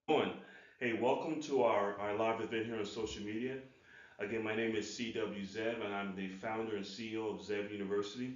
Doing? Hey, welcome to our live event here on social media. Again, my name is CW Zev, and I'm the founder and CEO of Zev University.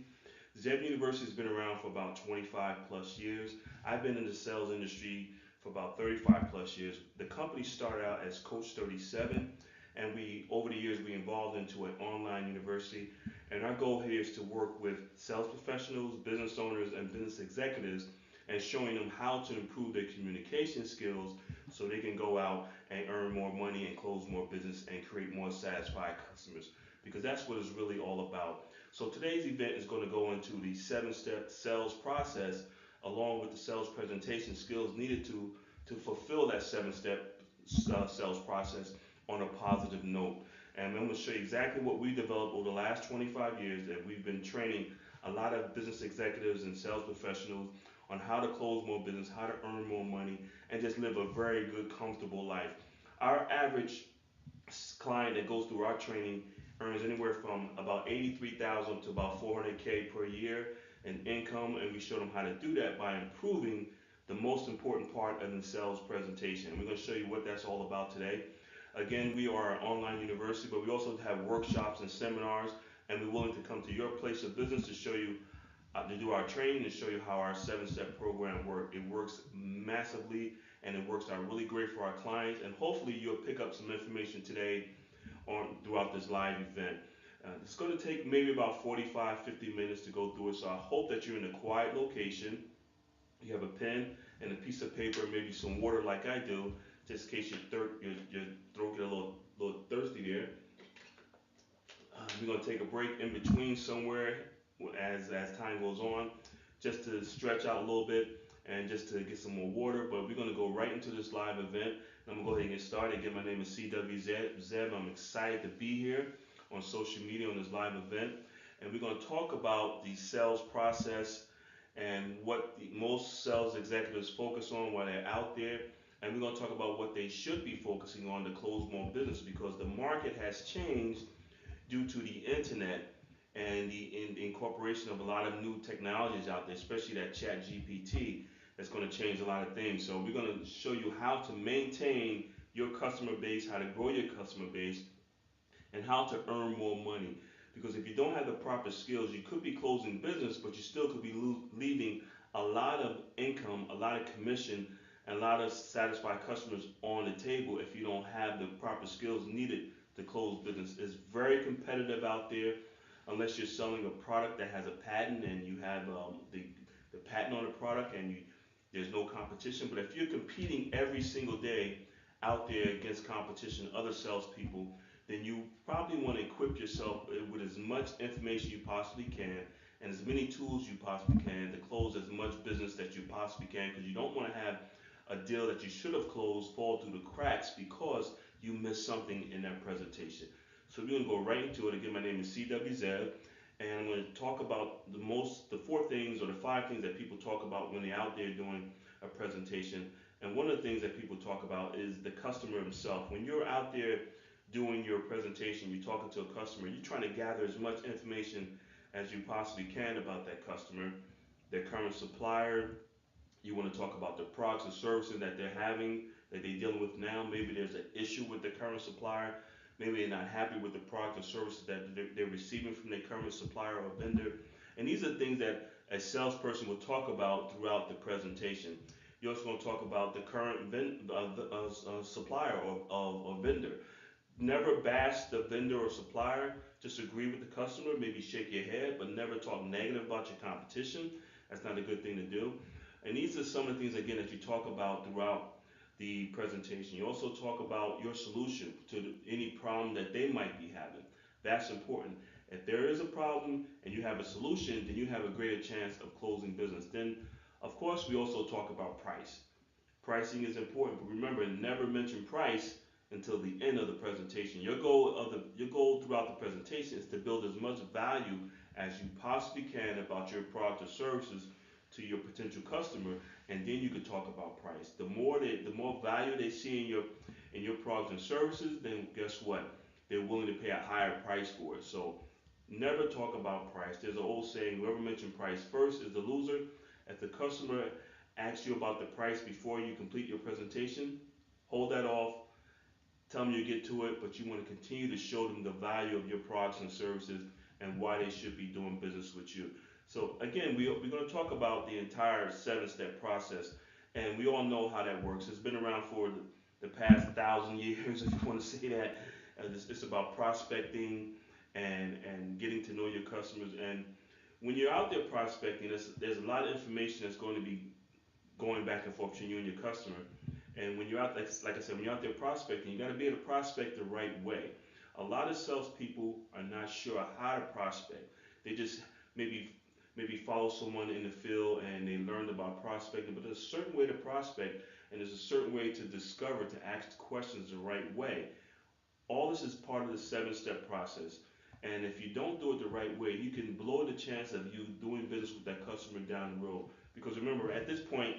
Zev University has been around for about 25 plus years. I've been in the sales industry for about 35 plus years. The company started out as Coach 37, and over the years, we evolved into an online university. And our goal here is to work with sales professionals, business owners, and business executives, and showing them how to improve their communication skills so they can go out and earn more money and close more business and create more satisfied customers. Because that's what it's really all about. So today's event is going to go into the 7-step sales process along with the sales presentation skills needed to fulfill that 7-step sales process on a positive note. And I'm going to show you exactly what we developed over the last 25 years that we've been training a lot of business executives and sales professionals on how to close more business, how to earn more money, and just live a very good, comfortable life. Our average client that goes through our training earns anywhere from about 83,000 to about 400K per year in income, and we show them how to do that by improving the most important part of the sales presentation. And we're going to show you what that's all about today. Again, we are an online university, but we also have workshops and seminars, and we're willing to come to your place of business to show you to do our training and show you how our 7-step program works. It works massively and it works out really great for our clients. And hopefully you'll pick up some information today on throughout this live event. It's going to take maybe about 45, 50 minutes to go through it. So I hope that you're in a quiet location. You have a pen and a piece of paper, maybe some water like I do, just in case your throat get a little thirsty there. We're going to take a break in between somewhere as time goes on, just to stretch out a little bit and just to get some more water. But we're going to go right into this live event. I'm going to go ahead and get started. Again, my name is CW Zev. I'm excited to be here on social media on this live event. And we're going to talk about the sales process and what most sales executives focus on while they're out there. And we're going to talk about what they should be focusing on to close more business because the market has changed due to the internet and the incorporation of a lot of new technologies out there, especially that Chat GPT, that's going to change a lot of things. So we're going to show you how to maintain your customer base, how to grow your customer base, and how to earn more money. Because if you don't have the proper skills, you could be closing business, but you still could be leaving a lot of income, a lot of commission, and a lot of satisfied customers on the table if you don't have the proper skills needed to close business. It's very competitive out there unless you're selling a product that has a patent and you have the patent on the product and there's no competition. But if you're competing every single day out there against competition, other salespeople, then you probably want to equip yourself with as much information you possibly can and as many tools you possibly can to close as much business that you possibly can because you don't want to have a deal that you should have closed fall through the cracks because you missed something in that presentation. So we're going to go right into it. Again, my name is CW Zev, and I'm going to talk about the 4 things or the 5 things that people talk about when they're out there doing a presentation. And one of the things that people talk about is the customer himself. When you're out there doing your presentation, you're talking to a customer, you're trying to gather as much information as you possibly can about that customer, their current supplier. You want to talk about the products and services that they're having, that they're dealing with now. Maybe there's an issue with the current supplier. Maybe they're not happy with the product or services that they're receiving from their current supplier or vendor. And these are things that a salesperson will talk about throughout the presentation. You're also going to talk about the current supplier or vendor. Never bash the vendor or supplier. Just agree with the customer. Maybe shake your head, but never talk negative about your competition. That's not a good thing to do. And these are some of the things, again, that you talk about throughout the presentation. You also talk about your solution to any problem that they might be having. That's important. If there is a problem and you have a solution, then you have a greater chance of closing business. Then, of course, we also talk about price. Pricing is important, but remember, never mention price until the end of the presentation. Your goal throughout the presentation is to build as much value as you possibly can about your product or services to your potential customer, and then you can talk about price. The more value they see in your products and services, then guess what? They're willing to pay a higher price for it. So never talk about price. There's an old saying: whoever mentions price first is the loser. If the customer asks you about the price before you complete your presentation, Hold that off. Tell them you get to it, but you want to continue to show them the value of your products and services and why they should be doing business with you. So again, we're going to talk about the entire seven-step process, and we all know how that works. It's been around for the past 1,000 years, if you want to say that. It's about prospecting and getting to know your customers. And when you're out there prospecting, there's a lot of information that's going to be going back and forth between you and your customer. And when you're out, like I said, when you're out there prospecting, you got to be able to prospect the right way. A lot of salespeople are not sure how to prospect. They just maybe follow someone in the field and they learned about prospecting, but there's a certain way to prospect and there's a certain way to discover, to ask questions the right way. All this is part of the seven-step process. And if you don't do it the right way, you can blow the chance of you doing business with that customer down the road. Because remember, at this point,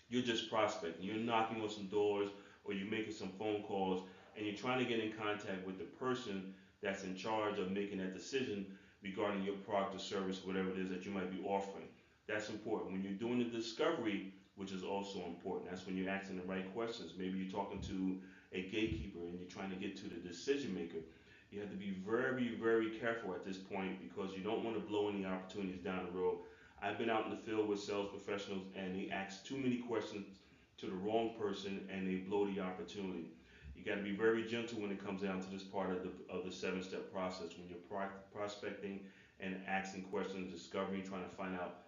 you're just prospecting. You're knocking on some doors or you're making some phone calls and you're trying to get in contact with the person that's in charge of making that decision regarding your product or service, whatever it is that you might be offering. That's important. When you're doing the discovery, which is also important, that's when you're asking the right questions. Maybe you're talking to a gatekeeper and you're trying to get to the decision maker. You have to be very, very careful at this point because you don't want to blow any opportunities down the road. I've been out in the field with sales professionals and they ask too many questions to the wrong person and they blow the opportunity. You got to be very gentle when it comes down to this part of the seven-step process when you're prospecting and asking questions, discovering, trying to find out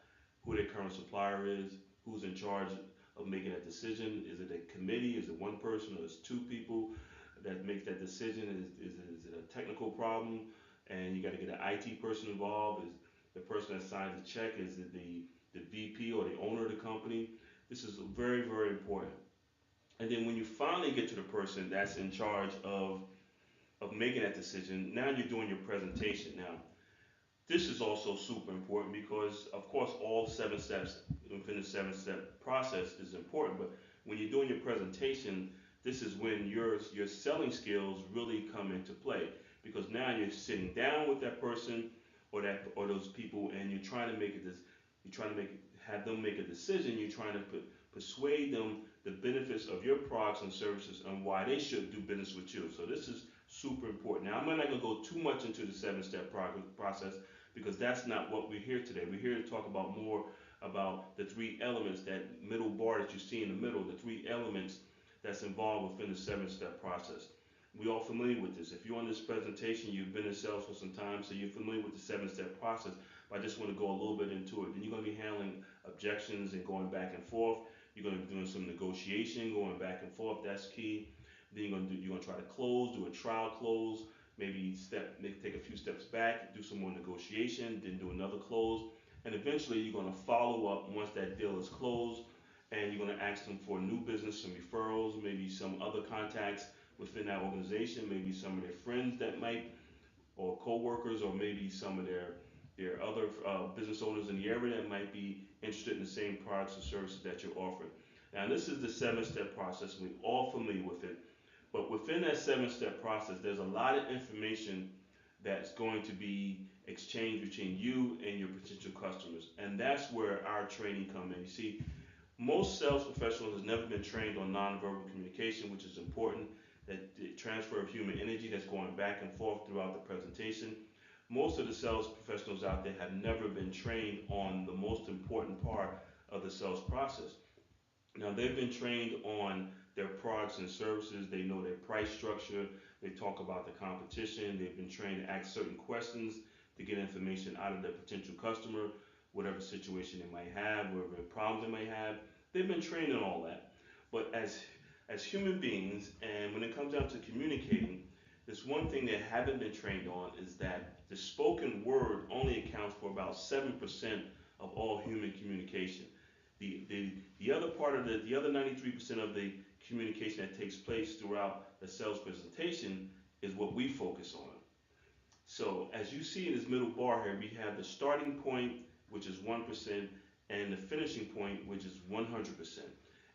who their current supplier is, who's in charge of making that decision. Is it a committee? Is it one person or is it two people that makes that decision? Is it a technical problem? And you got to get an IT person involved. Is the person that signs the check, is it the VP or the owner of the company? This is very, very important. And then when you finally get to the person that's in charge of making that decision, now you're doing your presentation. Now, this is also super important because, of course, all seven steps within the seven-step process is important. But when you're doing your presentation, this is when your selling skills really come into play because now you're sitting down with that person or those people, and you're trying to make it this. You're trying to have them make a decision. You're trying to persuade them the benefits of your products and services and why they should do business with you. So this is super important. Now, I'm not going to go too much into the seven-step process because that's not what we're here today. We're here to talk about more about the three elements, that middle bar that you see in the middle, the three elements that's involved within the seven-step process. We all familiar with this. If you're on this presentation, you've been in sales for some time, so you're familiar with the seven-step process. But I just want to go a little bit into it. Then you're going to be handling objections and going back and forth. You're going to be doing some negotiation, going back and forth. That's key. Then you're going to try to close, do a trial close, maybe take a few steps back, do some more negotiation, then do another close, and eventually you're going to follow up once that deal is closed, and you're going to ask them for new business, some referrals, maybe some other contacts within that organization, maybe some of their friends that might, or co-workers, or maybe some of their other business owners in the area that might be interested in the same products or services that you're offering. Now, this is the seven-step process. We're all familiar with it. But within that seven-step process, there's a lot of information that's going to be exchanged between you and your potential customers. And that's where our training comes in. You see, most sales professionals have never been trained on nonverbal communication, which is important, that the transfer of human energy that's going back and forth throughout the presentation. Most of the sales professionals out there have never been trained on the most important part of the sales process. Now, they've been trained on their products and services. They know their price structure. They talk about the competition. They've been trained to ask certain questions to get information out of their potential customer, whatever situation they might have, whatever problems they might have. They've been trained on all that. But as human beings, and when it comes down to communicating, there's one thing they haven't been trained on is that the spoken word only accounts for about 7% of all human communication. The other part of the other 93% of the communication that takes place throughout the sales presentation is what we focus on. So as you see in this middle bar here, we have the starting point, which is 1%, and the finishing point, which is 100%.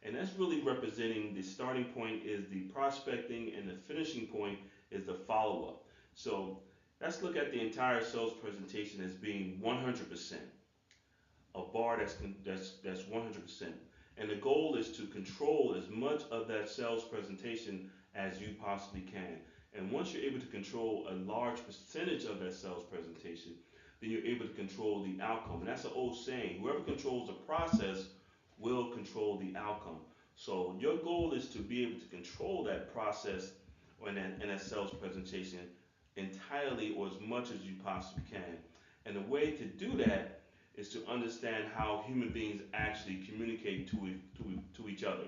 And that's really representing the starting point is the prospecting and the finishing point is the follow-up. So let's look at the entire sales presentation as being 100%. A bar that's 100%. And the goal is to control as much of that sales presentation as you possibly can. And once you're able to control a large percentage of that sales presentation, then you're able to control the outcome. And that's an old saying, whoever controls the process will control the outcome. So your goal is to be able to control that process in that sales presentation entirely or as much as you possibly can. And the way to do that is to understand how human beings actually communicate to each other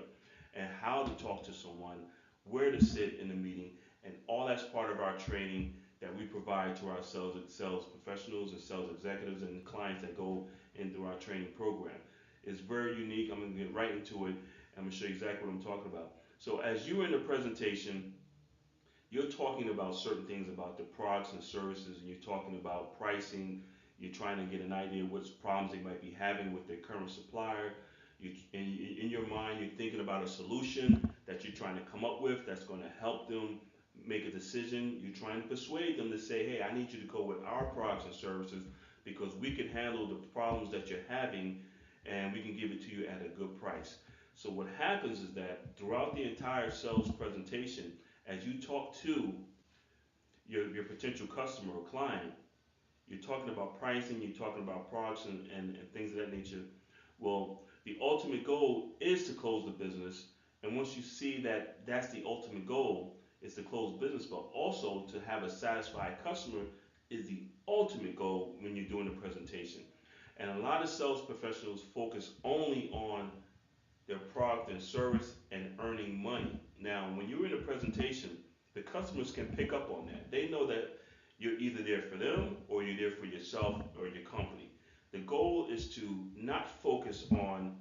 and how to talk to someone, where to sit in the meeting, and all that's part of our training that we provide to our sales professionals and sales executives and clients that go into our training program. It's very unique. I'm going to get right into it. I'm going to show you exactly what I'm talking about. So as you're in the presentation, you're talking about certain things about the products and services, and you're talking about pricing. You're trying to get an idea of what problems they might be having with their current supplier. In your mind, you're thinking about a solution that you're trying to come up with that's going to help them make a decision. You're trying to persuade them to say, hey, I need you to go with our products and services because we can handle the problems that you're having and we can give it to you at a good price. So what happens is that throughout the entire sales presentation, as you talk to your potential customer or client, you're talking about pricing, you're talking about products and things of that nature. Well, the ultimate goal is to close the business. And once you see that that's the ultimate goal, is to close business, but also to have a satisfied customer is the ultimate goal when you're doing the presentation. And a lot of sales professionals focus only on their product and service and earning money. Now, when you're in a presentation, the customers can pick up on that. They know that you're either there for them or you're there for yourself or your company. The goal is to not focus on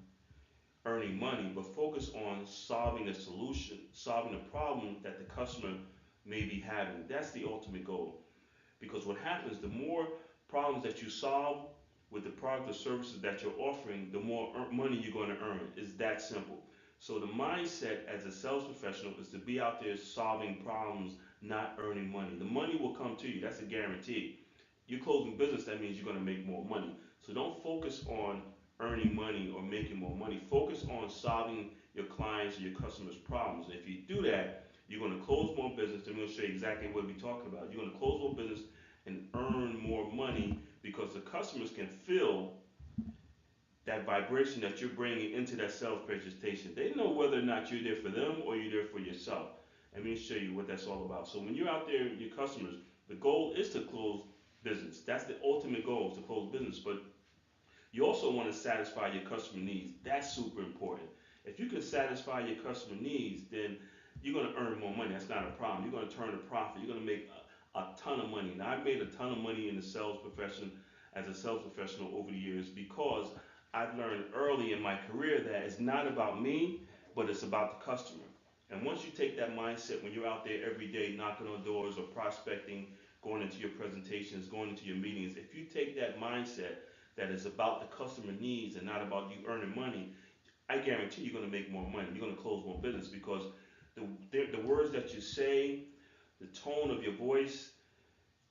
earning money, but focus on solving a solution, solving a problem that the customer may be having. That's the ultimate goal. Because what happens, the more problems that you solve with the product or services that you're offering, the more money you're going to earn. It's that simple. So the mindset as a sales professional is to be out there solving problems, not earning money. The money will come to you. That's a guarantee. You're closing business, that means you're going to make more money. So don't focus on earning money or making more money. Focus on solving your clients or your customers' problems. And if you do that, you're going to close more business. I'm going to show you exactly what we're talking about. You're going to close more business and earn more money because the customers can feel that vibration that you're bringing into that sales presentation. They know whether or not you're there for them or you're there for yourself. Let me show you what that's all about. So when you're out there with your customers, the goal is to close business. That's the ultimate goal, is to close business. But you also want to satisfy your customer needs. That's super important. If you can satisfy your customer needs, then you're going to earn more money. That's not a problem. You're going to turn a profit. You're going to make a ton of money. Now, I've made a ton of money in the sales profession as a sales professional over the years because I've learned early in my career that it's not about me, but it's about the customer. And once you take that mindset when you're out there every day knocking on doors or prospecting, going into your presentations, going into your meetings, if you take that mindset that is about the customer needs and not about you earning money, I guarantee you're going to make more money. You're going to close more business because the words that you say, the tone of your voice,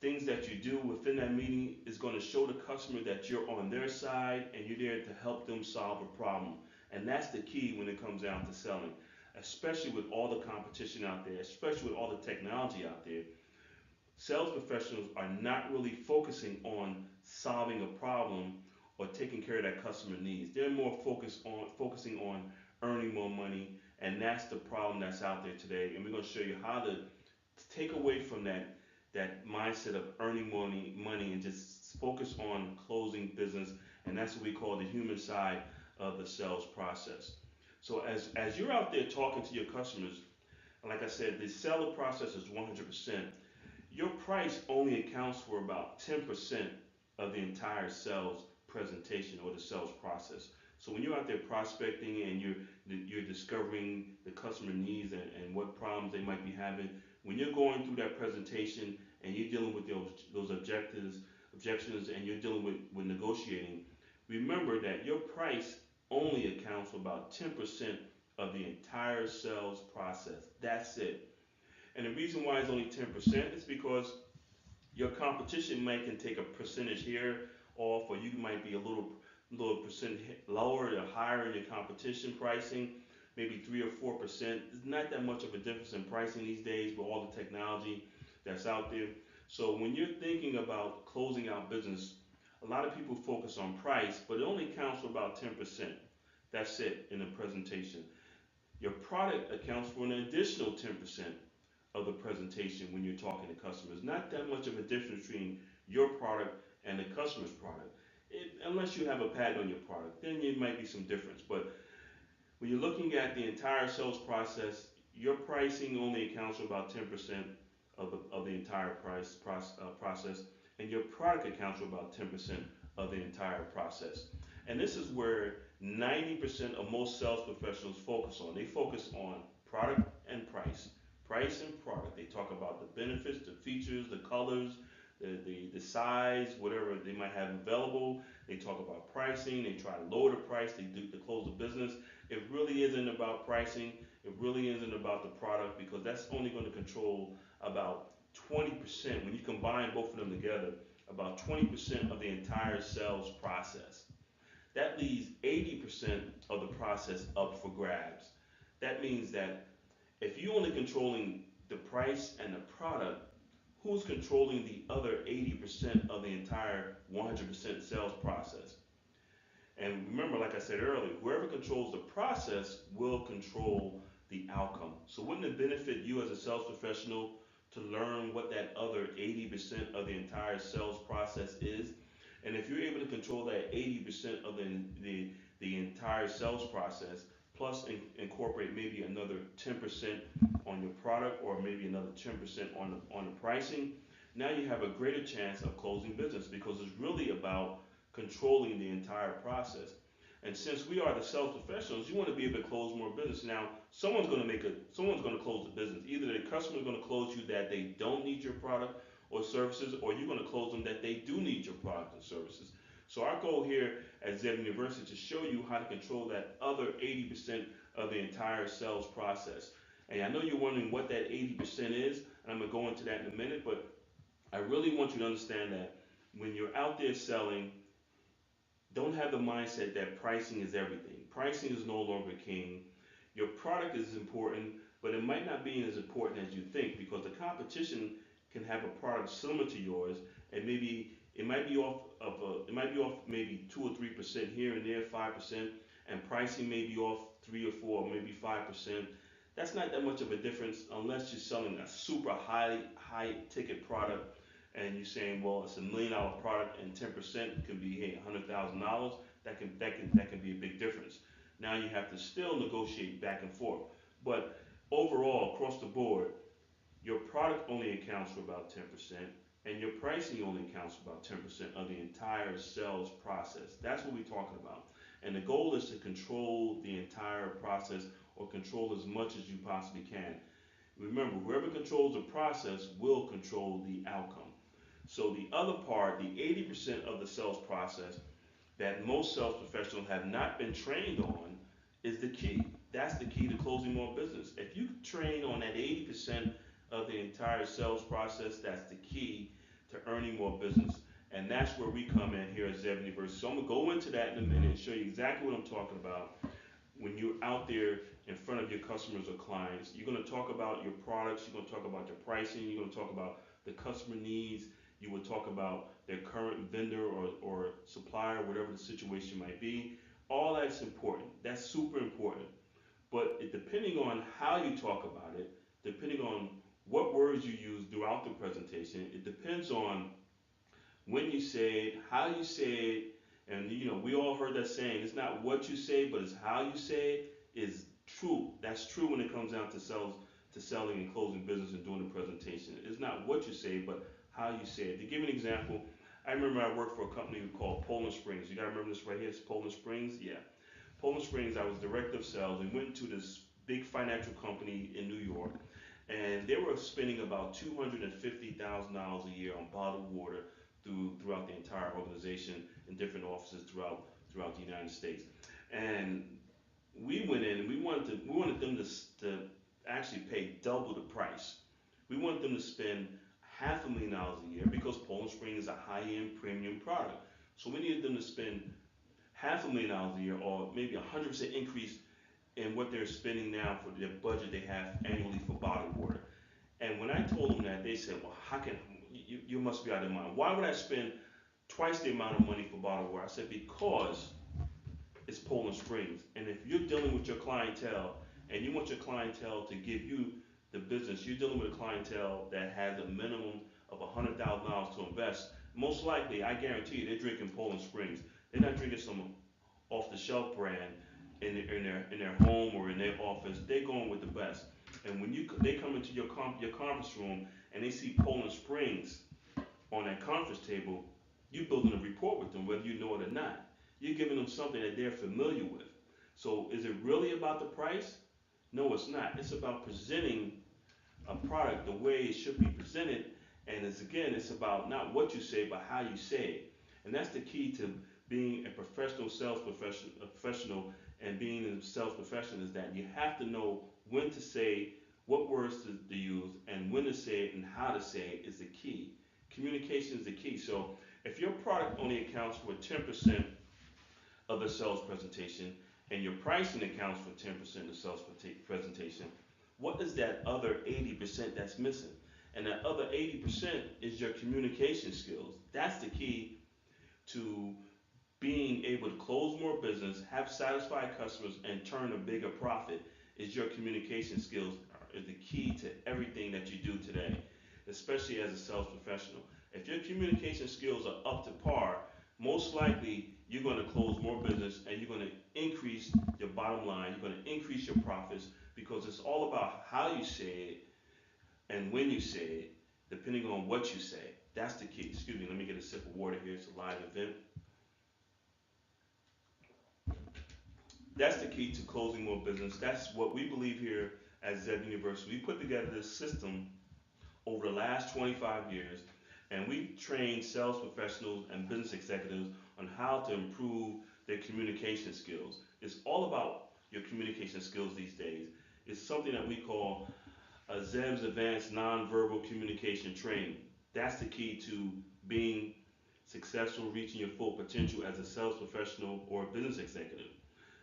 things that you do within that meeting is going to show the customer that you're on their side and you're there to help them solve a problem. And that's the key when it comes down to selling, especially with all the competition out there, especially with all the technology out there. Sales professionals are not really focusing on solving a problem or taking care of that customer needs. They're more focusing on earning more money, and that's the problem that's out there today. And we're going to show you how to take away from that mindset of earning money and just focus on closing business, and that's what we call the human side of the sales process. So as you're out there talking to your customers, like I said, the seller process is 100%. Your price only accounts for about 10% of the entire sales presentation or the sales process. So when you're out there prospecting and you're discovering the customer needs and what problems they might be having, when you're going through that presentation and you're dealing with those objections, and you're dealing with negotiating, remember that your price only accounts for about 10% of the entire sales process. That's it. And the reason why it's only 10% is because your competition might can take a percentage here off, or you might be a little little percent lower or higher in your competition pricing, maybe 3 or 4%. It's not that much of a difference in pricing these days with all the technology that's out there. So when you're thinking about closing out business, a lot of people focus on price, but it only counts for about 10%. That's it in the presentation. Your product accounts for an additional 10% of the presentation when you're talking to customers. Not that much of a difference between your product and the customer's product. Unless you have a patent on your product, then it might be some difference. But when you're looking at the entire sales process, your pricing only accounts for about 10% of the entire process, and your product accounts for about 10% of the entire process. And this is where 90% of most sales professionals focus on. They focus on product and price. Price and product. They talk about the benefits, the features, the colors, the size, whatever they might have available. They talk about pricing. They try to lower the price. They do to close the business. It really isn't about pricing. It really isn't about the product because that's only going to control about 20% when you combine both of them together. About 20% of the entire sales process. That leaves 80% of the process up for grabs. That means that if you're only controlling the price and the product, who's controlling the other 80% of the entire 100% sales process? And remember, like I said earlier, whoever controls the process will control the outcome. So wouldn't it benefit you as a sales professional to learn what that other 80% of the entire sales process is? And if you're able to control that 80% of the entire sales process, plus incorporate maybe another 10% on your product or maybe another 10% on the pricing, now you have a greater chance of closing business because it's really about controlling the entire process. And since we are the sales professionals, you want to be able to close more business. Now, someone's going to close the business. Either the customer is going to close you that they don't need your product or services, or you're going to close them that they do need your product and services. So our goal here at Zev University is to show you how to control that other 80% of the entire sales process. And I know you're wondering what that 80% is, and I'm going to go into that in a minute, but I really want you to understand that when you're out there selling, don't have the mindset that pricing is everything. Pricing is no longer king. Your product is important, but it might not be as important as you think because the competition can have a product similar to yours, and maybe it might be off maybe 2 or 3% here and there, 5%, and pricing may be off 3 or 4, maybe 5%. That's not that much of a difference unless you're selling a super high ticket product and you're saying, well, it's $1 million product and 10% can be hey $100,000. That can be a big difference. Now you have to still negotiate back and forth, but overall across the board, your product only accounts for about 10%, and your pricing only accounts for about 10% of the entire sales process. That's what we're talking about. And the goal is to control the entire process or control as much as you possibly can. Remember, whoever controls the process will control the outcome. So the other part, the 80% of the sales process that most sales professionals have not been trained on is the key. That's the key to closing more business. If you train on that 80% of the entire sales process, that's the key to earning more business. And that's where we come in here at Zev University. So I'm gonna go into that in a minute and show you exactly what I'm talking about. When you're out there in front of your customers or clients, you're gonna talk about your products, you're gonna talk about your pricing, you're gonna talk about the customer needs, you will talk about their current vendor or supplier, whatever the situation might be. All that's important. That's super important. But depending on how you talk about it, depending on what words you use throughout the presentation, it depends on when you say it, how you say it, and we all heard that saying, it's not what you say, but it's how you say it is true. That's true when it comes down to selling and closing business and doing the presentation. It's not what you say, but how you say it. To give you an example, I remember I worked for a company called Poland Springs. You gotta remember this right here, it's Poland Springs? Yeah. Poland Springs, I was director of sales. We went to this big financial company in New York, and they were spending about $250,000 a year on bottled water throughout the entire organization in different offices throughout the United States. And we went in and we wanted them to actually pay double the price. We wanted them to spend $500,000 a year because Poland Spring is a high-end premium product. So we needed them to spend $500,000 a year, or maybe 100% increase in what they're spending now for their budget they have annually for bottled water. And when I told them that, they said, "Well, how can you must be out of your mind? Why would I spend twice the amount of money for bottled water?" I said, "Because it's Poland Springs, and if you're dealing with your clientele and you want your clientele to give you the business, you're dealing with a clientele that has a minimum of $100,000 to invest. Most likely, I guarantee you, they're drinking Poland Springs. They're not drinking some off the shelf brand in their home or in their office. They're going with the best. And when they come into your conference room and they see Poland Springs on that conference table, you're building a rapport with them, whether you know it or not. You're giving them something that they're familiar with. So is it really about the price? No, it's not. It's about presenting a product the way it should be presented. And it's about not what you say, but how you say it. And that's the key to being a professional professional and being a sales professional, is that you have to know when to say, what words to use, and when to say it and how to say it is the key. Communication is the key. So if your product only accounts for 10% of the sales presentation and your pricing accounts for 10% of the sales presentation, what is that other 80% that's missing? And that other 80% is your communication skills. That's the key to being able to close more business, have satisfied customers, and turn a bigger profit. Is your communication skills is the key to everything that you do today, especially as a sales professional. If your communication skills are up to par, most likely you're going to close more business and you're going to increase your bottom line. You're going to increase your profits, because it's all about how you say it and when you say it, depending on what you say. That's the key. Excuse me, let me get a sip of water here. It's a live event. That's the key to closing more business. That's what we believe here at Zev University. We put together this system over the last 25 years, and we've trained sales professionals and business executives on how to improve their communication skills. It's all about your communication skills these days. It's something that we call Zev's Advanced Nonverbal Communication Training. That's the key to being successful, reaching your full potential as a sales professional or a business executive.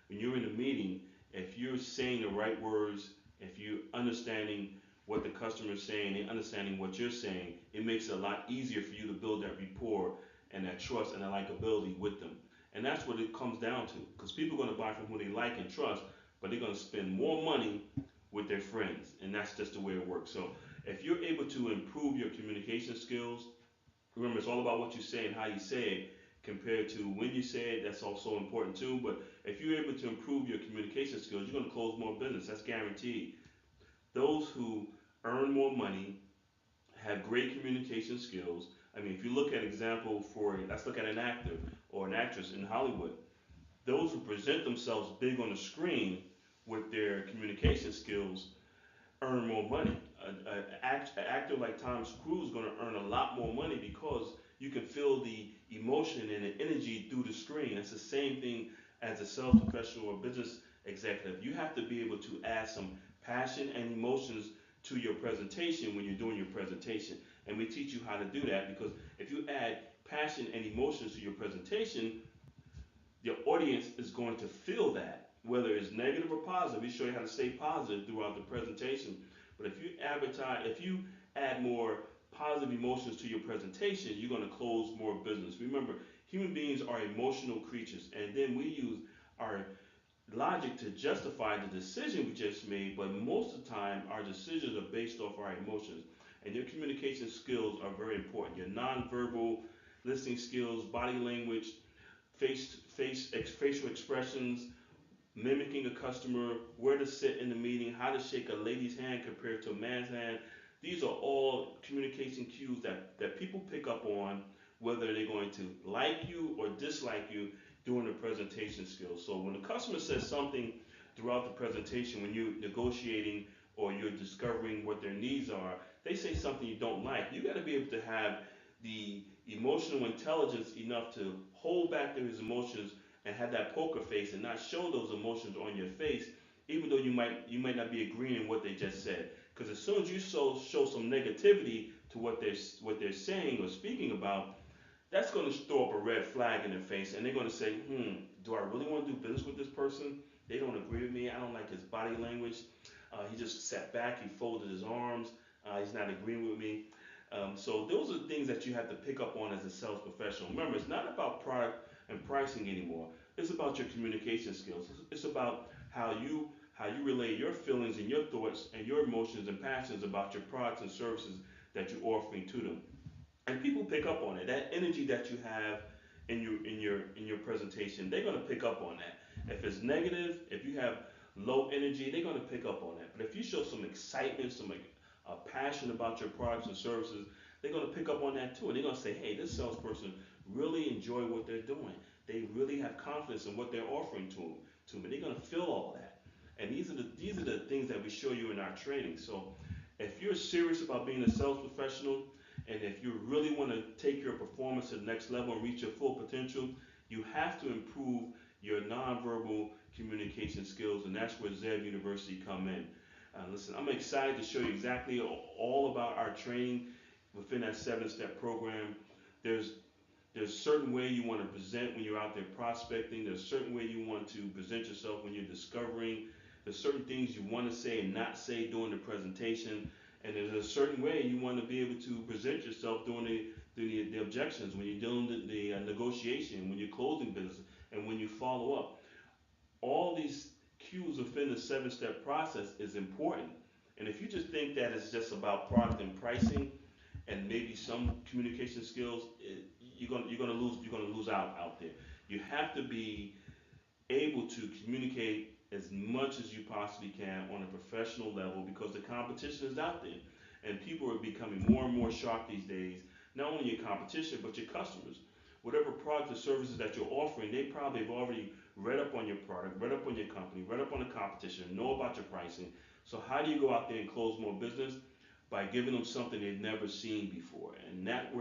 When you're in a meeting, if you're saying the right words, if you're understanding what the customer is saying and understanding what you're saying, it makes it a lot easier for you to build that rapport and that trust and that likability with them. And that's what it comes down to, because people are going to buy from who they like and trust, but they're going to spend more money with their friends, and that's just the way it works. So if you're able to improve your communication skills, remember, it's all about what you say and how you say it compared to when you say it. That's also important too. But if you're able to improve your communication skills, you're going to close more business. That's guaranteed. Those who earn more money have great communication skills. I mean, if you look at example for, let's look at an actor or an actress in Hollywood. Those who present themselves big on the screen with their communication skills earn more money. An actor like Tom Cruise is going to earn a lot more money because you can feel the emotion and the energy through the screen. It's the same thing as a sales professional or business executive. You have to be able to add some passion and emotions to your presentation when you're doing your presentation. And we teach you how to do that, because if you add passion and emotions to your presentation, your audience is going to feel that, whether it's negative or positive. We show you how to stay positive throughout the presentation. But if you add more positive emotions to your presentation, you're going to close more business. Remember, human beings are emotional creatures, and then we use our logic to justify the decision we just made, but most of the time our decisions are based off our emotions. And your communication skills are very important. Your nonverbal listening skills, body language, facial expressions, mimicking a customer, where to sit in the meeting, how to shake a lady's hand compared to a man's hand. These are all communication cues that people pick up on, whether they're going to like you or dislike you during the presentation skills. So when the customer says something throughout the presentation, when you're negotiating or you're discovering what their needs are, they say something you don't like, you got to be able to have the emotional intelligence enough to hold back those emotions and have that poker face and not show those emotions on your face, even though you might not be agreeing with what they just said. Because as soon as you show some negativity to what they're saying or speaking about, that's going to throw up a red flag in their face, and they're going to say, do I really want to do business with this person? They don't agree with me. I don't like his body language. He just sat back. He folded his arms. He's not agreeing with me. So those are things that you have to pick up on as a sales professional. Remember, it's not about product and pricing anymore. It's about your communication skills. It's about how you relay your feelings and your thoughts and your emotions and passions about your products and services that you're offering to them. And people pick up on it. That energy that you have in your presentation, they're gonna pick up on that. If it's negative, if you have low energy, they're gonna pick up on that. But if you show some excitement, some like passion about your products and services, they're gonna pick up on that too. And they're gonna say, hey, this salesperson really enjoy what they're doing. They really have confidence in what they're offering to me. They're gonna feel all that. And these are the things that we show you in our training. So if you're serious about being a sales professional, and if you really want to take your performance to the next level and reach your full potential, you have to improve your nonverbal communication skills, and that's where Zev University come in. Listen, I'm excited to show you exactly all about our training within that seven-step program. There's there's certain way you want to present when you're out there prospecting. There's certain way you want to present yourself when you're discovering. There's certain things you want to say and not say during the presentation. And there's a certain way you want to be able to present yourself during the objections, when you're doing the negotiation, when you're closing business, and when you follow up. All these cues within the seven-step process is important. And if you just think that it's just about product and pricing and maybe some communication skills, you're gonna lose out there. You have to be able to communicate as much as you possibly can on a professional level because the competition is out there, and people are becoming more and more sharp these days. Not only your competition, but your customers. Whatever product or services that you're offering, they probably have already read up on your product, read up on your company, read up on the competition, know about your pricing. So how do you go out there and close more business? By giving them something they've never seen before, and that's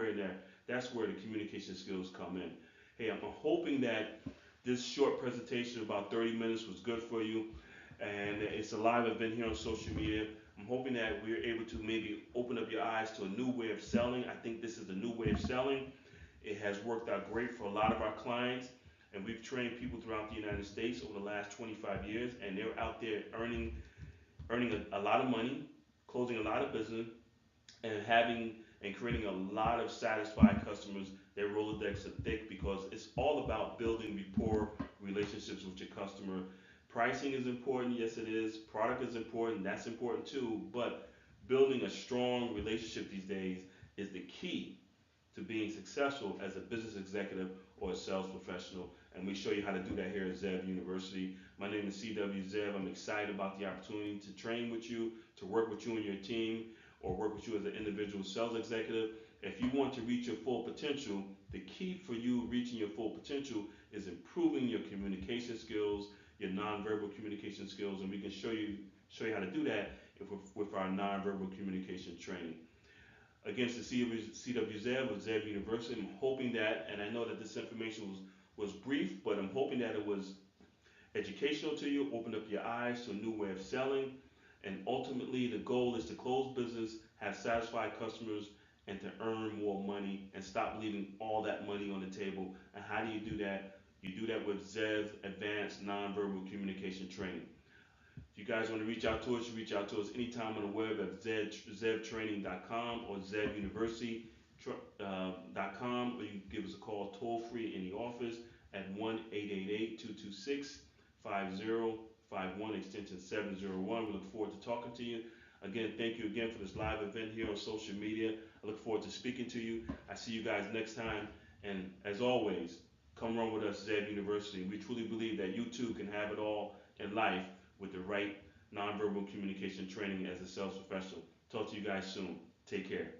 where the communication skills come in. Hey, I'm hoping that this short presentation, about 30 minutes, was good for you, and it's a live event here on social media. I'm hoping that we're able to maybe open up your eyes to a new way of selling. I think this is a new way of selling. It has worked out great for a lot of our clients, and we've trained people throughout the United States over the last 25 years, and they're out there earning a lot of money, closing a lot of business, and having and creating a lot of satisfied customers. Their Rolodex are thick because it's all about building rapport relationships with your customer. Pricing is important, yes it is. Product is important, that's important too. But building a strong relationship these days is the key to being successful as a business executive or a sales professional. And we show you how to do that here at Zev University. My name is CW Zev. I'm excited about the opportunity to train with you, to work with you and your team, or work with you as an individual sales executive. If you want to reach your full potential, the key for you reaching your full potential is improving your communication skills, your nonverbal communication skills, and we can show you how to do that with our nonverbal communication training. Against the CWZ with Zev University, I'm hoping that, and I know that this information was brief, but I'm hoping that it was educational to you, opened up your eyes to a new way of selling, and ultimately the goal is to close business, have satisfied customers, and to earn more money and stop leaving all that money on the table. And how do you do that? You do that with Zev Advanced Nonverbal Communication Training. If you guys want to reach out to us, you reach out to us anytime on the web at zevtraining.com or zevuniversity.com, or you can give us a call toll free in the office at 1-888-226-5051, extension 701. We look forward to talking to you. Again, thank you again for this live event here on social media. I look forward to speaking to you. I see you guys next time. And as always, come run with us, Zev University. We truly believe that you too can have it all in life with the right nonverbal communication training as a sales professional. Talk to you guys soon. Take care.